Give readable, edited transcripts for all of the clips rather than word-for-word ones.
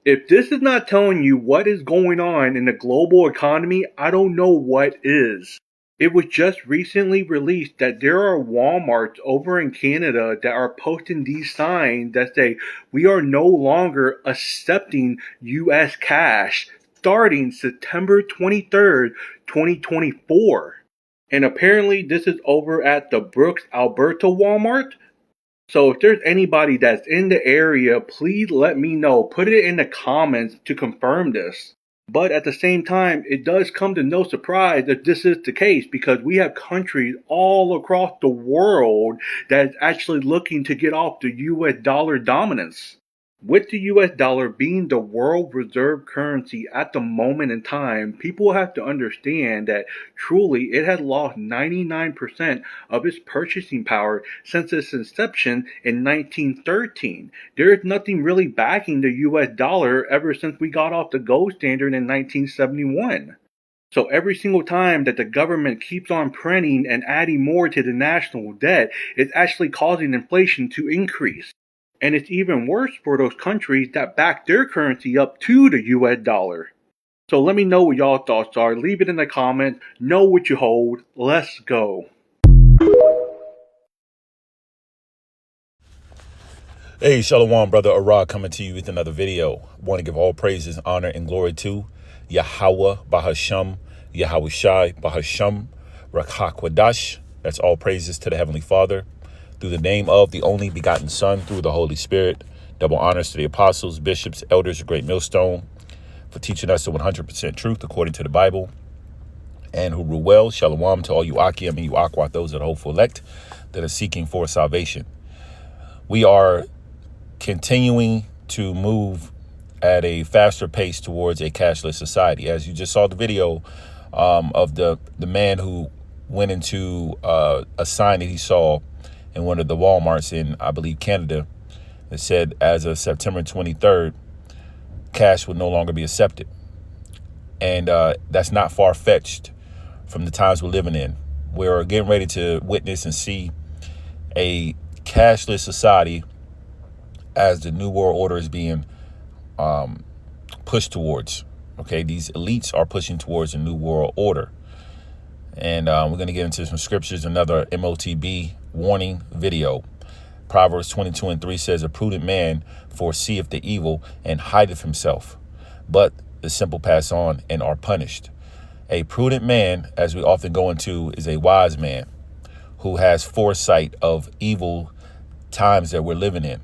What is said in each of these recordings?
If this is not telling you what is going on in the global economy, I don't know what is. It was just recently released that there are Walmarts over in Canada that are posting these signs that say we are no longer accepting US cash starting September 23rd, 2024. And apparently this is over at the Brooks, Alberta Walmart. So if there's anybody that's in the area, please let me know. Put it in the comments to confirm this. But at the same time, it does come to no surprise that this is the case because we have countries all across the world that is actually looking to get off the US dollar dominance. With the US dollar being the world reserve currency at the moment in time, people have to understand that truly it has lost 99% of its purchasing power since its inception in 1913. There is nothing really backing the US dollar ever since we got off the gold standard in 1971. So every single time that the government keeps on printing and adding more to the national debt, it's actually causing inflation to increase. And it's even worse for those countries that back their currency up to the US dollar. So let me know what y'all thoughts are. Leave it in the comments. Know what you hold. Let's go. Hey, Shalom, brother Arad, coming to you with another video. Want to give all praises, honor, and glory to Yahweh Bahasham, Yahweh Shai Bahasham, Rakhakwadash. That's all praises to the Heavenly Father. Through the name of the only begotten Son, through the Holy Spirit. Double honors to the apostles, bishops, elders, a great millstone, for teaching us the 100% truth according to the Bible. And who rule well. Shalom to all you Akim and you Akwat, those that are hopeful elect, that are seeking for salvation. We are continuing to move at a faster pace towards a cashless society. As you just saw the video of the man who went into a sign that he saw in one of the Walmarts in, I believe, Canada, that said as of September 23rd, cash would no longer be accepted. And that's not far-fetched from the times we're living in. We're getting ready to witness and see a cashless society as the New World Order is being pushed towards. Okay, these elites are pushing towards a New World Order. And we're going to get into some scriptures, another MOTB warning video. Proverbs 22:3 says, a prudent man foreseeth the evil and hideth himself, but the simple pass on and are punished. A prudent man, as we often go into, is a wise man who has foresight of evil times that we're living in.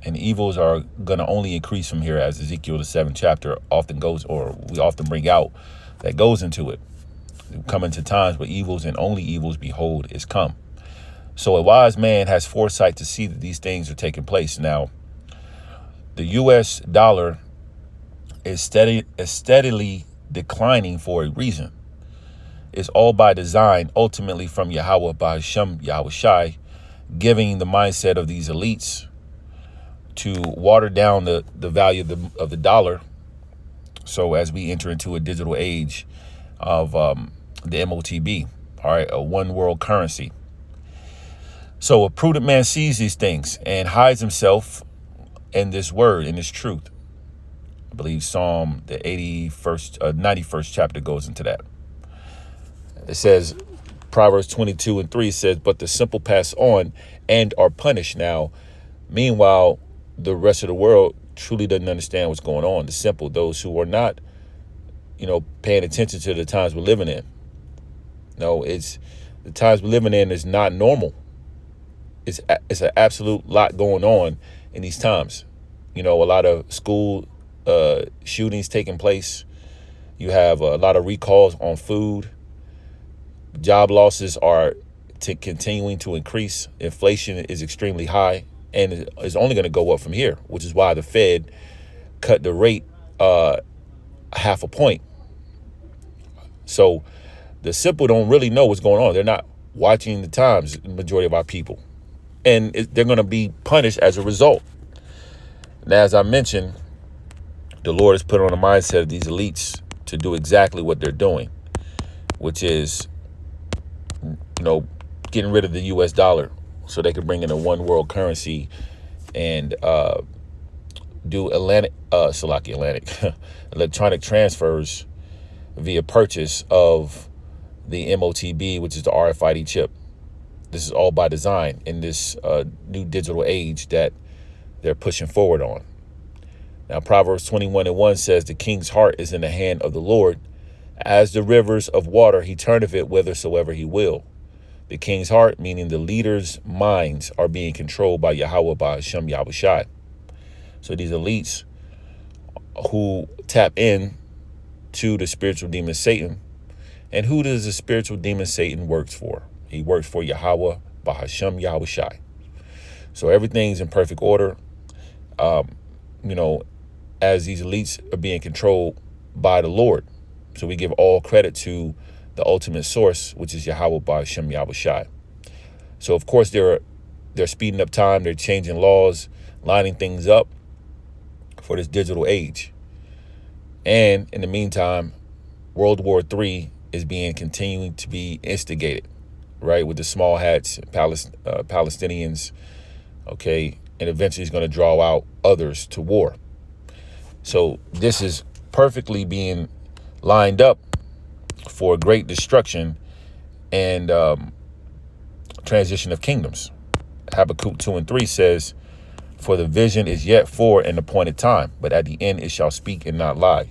And evils are going to only increase from here, as Ezekiel, the 7th chapter, often goes, or we often bring out, that goes into it. We come into times where evils and only evils, behold, is come. So a wise man has foresight to see that these things are taking place. Now, the U.S. dollar is steadily declining for a reason. It's all by design, ultimately from Yahweh Bahasham, Yahweh Shai, giving the mindset of these elites to water down the value of the dollar. So as we enter into a digital age of the MOTB, all right, a one world currency. So a prudent man sees these things and hides himself in this word, in this truth. I believe Psalm, the 91st chapter goes into that. It says, Proverbs 22:3 says, but the simple pass on and are punished. Now, meanwhile, the rest of the world truly doesn't understand what's going on. The simple, those who are not, paying attention to the times we're living in. No, it's the times we're living in is not normal. It's an absolute lot going on in these times. A lot of school shootings taking place. You have a lot of recalls on food. Job losses are continuing to increase. Inflation is extremely high and is only going to go up from here, which is why the Fed cut the rate half a point. So the simple don't really know what's going on. They're not watching the times, the majority of our people. And they're going to be punished as a result. Now, as I mentioned, the Lord has put on the mindset of these elites to do exactly what they're doing, which is, getting rid of the U.S. dollar so they can bring in a one world currency and do electronic transfers via purchase of the MOTB, which is the RFID chip. This is all by design in this new digital age that they're pushing forward on. Now, Proverbs 21:1 says, the king's heart is in the hand of the Lord. As the rivers of water, he turneth it whithersoever he will. The king's heart, meaning the leaders' minds, are being controlled by Yahweh, by Hashem Yahushai. So these elites who tap in to the spiritual demon Satan. And who does the spiritual demon Satan works for? He works for Yahweh, by Hashem Yahushai. So everything's in perfect order. As these elites are being controlled by the Lord. So we give all credit to the ultimate source, which is Yahweh, by Hashem Yahushai. So of course they're speeding up time, they're changing laws, lining things up for this digital age. And in the meantime, World War III is continuing to be instigated, right, with the small hats, Palestinians, okay, and eventually it's going to draw out others to war. So this is perfectly being lined up for great destruction and transition of kingdoms. Habakkuk 2:3 says, for the vision is yet for an appointed time, but at the end it shall speak and not lie.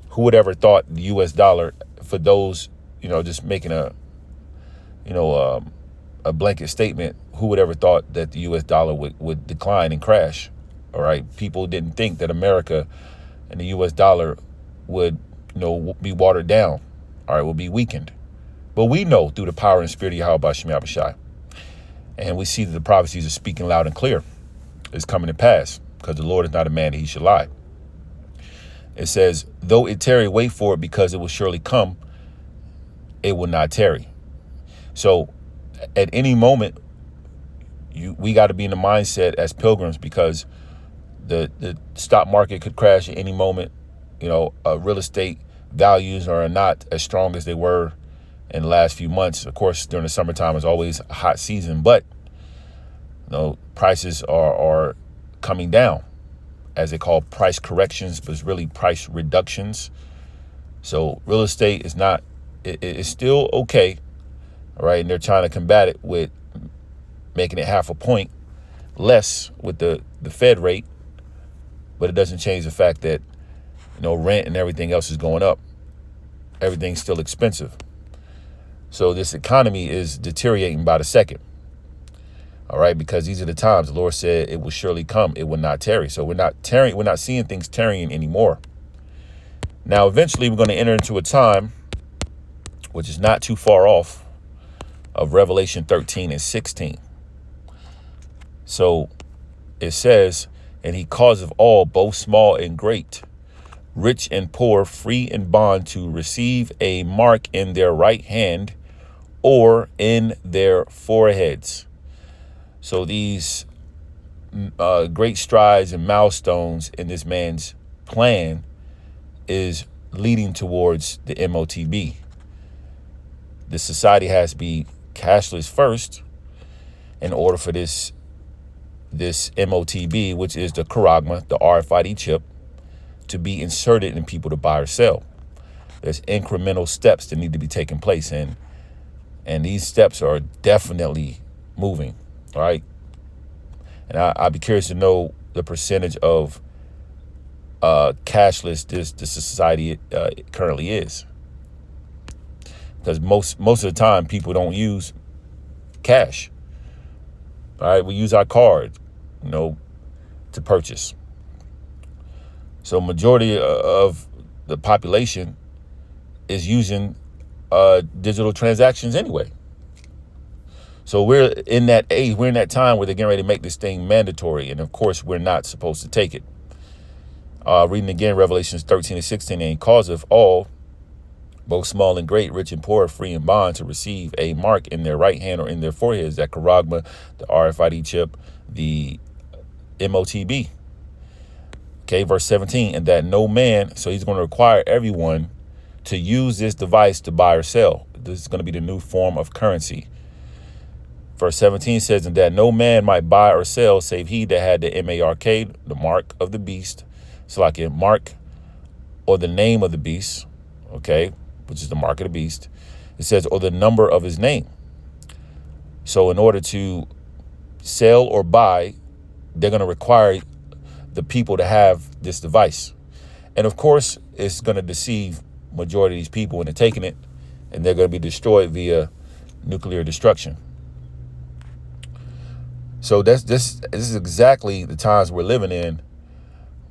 Who would ever thought the U.S. dollar, for those, just making a blanket statement, who would ever thought that the U.S. dollar would decline and crash? All right. People didn't think that America and the U.S. dollar would, be watered down. All right. Will be weakened. But we know through the power and spirit of Yahweh B'Shem Yahushai. And we see that the prophecies are speaking loud and clear. It's coming to pass because the Lord is not a man that he should lie. It says, though it tarry, wait for it, because it will surely come. It will not tarry. So at any moment, we got to be in the mindset as pilgrims, because the stock market could crash at any moment. Real estate values are not as strong as they were in the last few months. Of course, during the summertime is always a hot season, but prices are coming down, as they call price corrections, but it's really price reductions. So real estate is not, it's still okay. All right. And they're trying to combat it with making it half a point less with the Fed rate. But it doesn't change the fact that, rent and everything else is going up. Everything's still expensive. So this economy is deteriorating by the second. All right, because these are the times the Lord said it will surely come. It will not tarry. So we're not seeing things tarrying anymore. Now, eventually we're going to enter into a time, which is not too far off, of Revelation 13 and 16. So it says, and he causeth all, both small and great, rich and poor, free and bond, to receive a mark in their right hand or in their foreheads. So these great strides and milestones in this man's plan is leading towards the MOTB. The society has to be cashless first in order for this MOTB, which is the charagma, the RFID chip, to be inserted in people to buy or sell. There's incremental steps that need to be taking place, and these steps are definitely moving. All right. And I'd be curious to know the percentage of cashless the society currently is. Because most of the time people don't use cash. All right. We use our card, to purchase. So majority of the population is using digital transactions anyway. So we're in that age, we're in that time where they're getting ready to make this thing mandatory. And of course, we're not supposed to take it. Reading again, Revelations 13 and 16, and he causeth all, both small and great, rich and poor, free and bond, to receive a mark in their right hand or in their foreheads, that charagma, the RFID chip, the MOTB. Okay, verse 17, and that no man, so he's going to require everyone to use this device to buy or sell. This is going to be the new form of currency. Verse 17 says, and that no man might buy or sell save he that had the mark, the mark of the beast. It's like a mark or the name of the beast, okay, which is the mark of the beast. It says, or the number of his name. So in order to sell or buy, they're going to require the people to have this device. And of course, it's going to deceive majority of these people into taking it, and they're going to be destroyed via nuclear destruction. So this is exactly the times we're living in,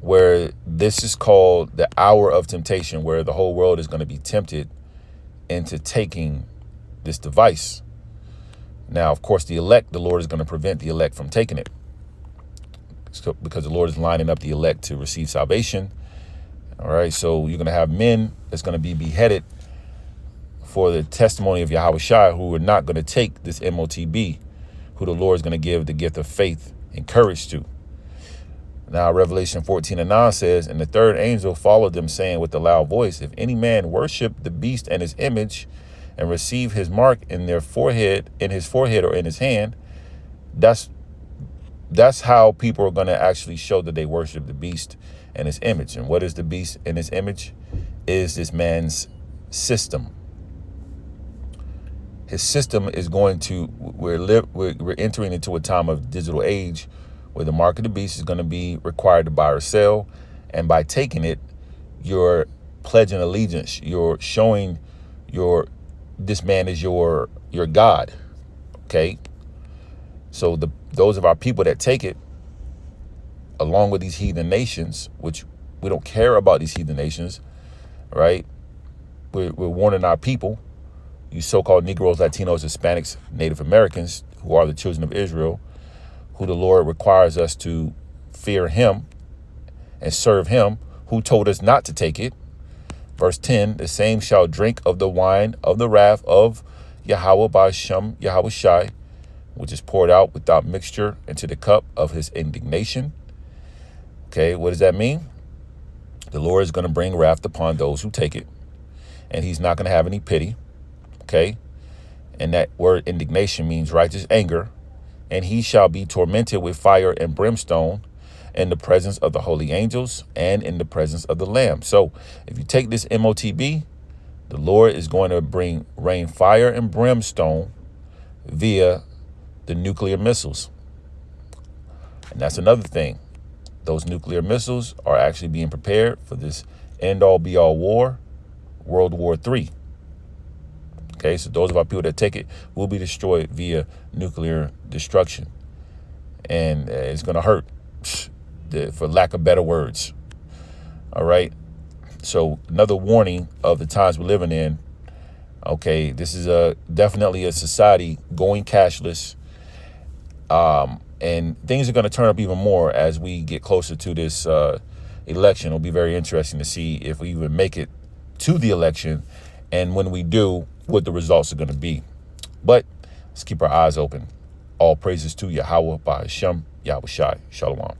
where this is called the hour of temptation, where the whole world is going to be tempted into taking this device. Now, of course, the elect, the Lord is going to prevent the elect from taking it, because the Lord is lining up the elect to receive salvation. All right, so you're going to have men that's going to be beheaded for the testimony of Yahweh Shai, who are not going to take this MOTB, who the Lord is going to give the gift of faith and courage to. Now, Revelation 14:9 says, and the third angel followed them, saying with a loud voice, if any man worship the beast and his image and receive his mark in his forehead or in his hand, that's how people are going to actually show that they worship the beast and his image. And what is the beast and his image? Is this man's system. His system is going to, we're entering into a time of digital age where the mark of the beast is going to be required to buy or sell. And by taking it, you're pledging allegiance. You're showing this man is your God. Okay. So those of our people that take it, along with these heathen nations, which we don't care about these heathen nations, right? We're warning our people, you so-called Negroes, Latinos, Hispanics, Native Americans, who are the children of Israel, who the Lord requires us to fear him and serve him, who told us not to take it. Verse 10, the same shall drink of the wine of the wrath of Yahweh Ba'ashem, Yahweh Shai, which is poured out without mixture into the cup of his indignation. Okay, what does that mean? The Lord is going to bring wrath upon those who take it, and he's not going to have any pity. Okay, and that word indignation means righteous anger, and he shall be tormented with fire and brimstone in the presence of the holy angels and in the presence of the Lamb. So if you take this MOTB, the Lord is going to rain fire and brimstone via the nuclear missiles. And that's another thing. Those nuclear missiles are actually being prepared for this end-all be-all war, World War III. Okay, so those of our people that take it will be destroyed via nuclear destruction. And it's going to hurt, for lack of better words. All right. So another warning of the times we're living in. Okay, this is definitely a society going cashless. And things are going to turn up even more as we get closer to this election. It'll be very interesting to see if we even make it to the election, and when we do, what the results are going to be. But let's keep our eyes open. All praises to Yahweh Ba'ashem, Yahweh Shai. Shalom.